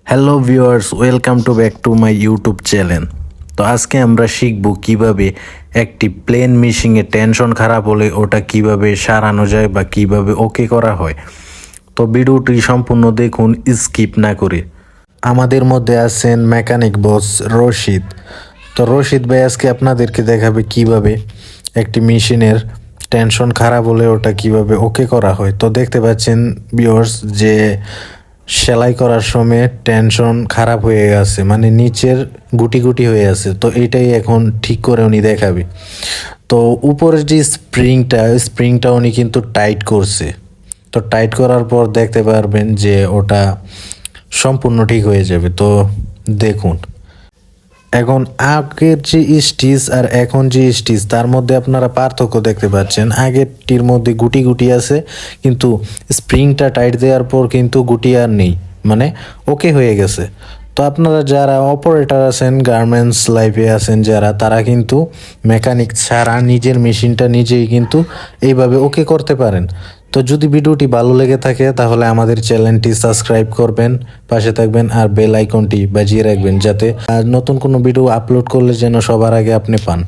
Hello viewers, welcome back to my YouTube channel. তো আজকে আমরা শিখব কিভাবে একটি প্লেন মেশিনে টেনশন খারাপ হলে ওটা কিভাবে সারানো যায় বা কিভাবে ওকে করা হয়। তো ভিডিওটি সম্পূর্ণ দেখুন, স্কিপ না করে। আমাদের মধ্যে আছেন মেকানিক বস রশিদ। তো রশিদ ভাই আজকে আপনাদেরকে দেখাবে কিভাবে একটি মেশিনের টেনশন খারাপ হলে ওটা কিভাবে ওকে করা হয়। তো দেখতে পাচ্ছেন ভিউয়ার্স যে সেলাই করার সময় টেনশন খারাপ হয়ে গেছে, মানে নিচের গুটি গুটি হয়ে আছে। তো এটাই এখন ঠিক করে উনি দেখাবে। তো উপরের যে স্প্রিংটা উনি কিন্তু টাইট করছে। তো টাইট করার পর দেখতে পারবেন যে ওটা সম্পূর্ণ ঠিক হয়ে যাবে। তো দেখুন, এখন আগের যে স্টিচ আর এখন যে স্টিচ তার মধ্যে আপনারা পার্থক্য দেখতে পাচ্ছেন। আগেরটির মধ্যে গুটি গুটি আছে, কিন্তু স্প্রিংটা টাইট দেওয়ার পর কিন্তু গুটি আর নেই, মানে ওকে হয়ে গেছে। তো আপনারা যারা অপারেটর আছেন, গার্মেন্টস লাইফে আছেন যারা, তারা কিন্তু মেকানিক ছাড়া নিজের মেশিনটা নিজেই কিন্তু এইভাবে ওকে করতে পারেন। তো যদি ভিডিওটি ভালো লেগে থাকে তাহলে আমাদের চ্যানেলটি সাবস্ক্রাইব করবেন, পাশে থাকবেন আর বেল আইকনটি বাজিয়ে রাখবেন, যাতে নতুন কোনো ভিডিও আপলোড করলে যেন সবার আগে আপনি পান।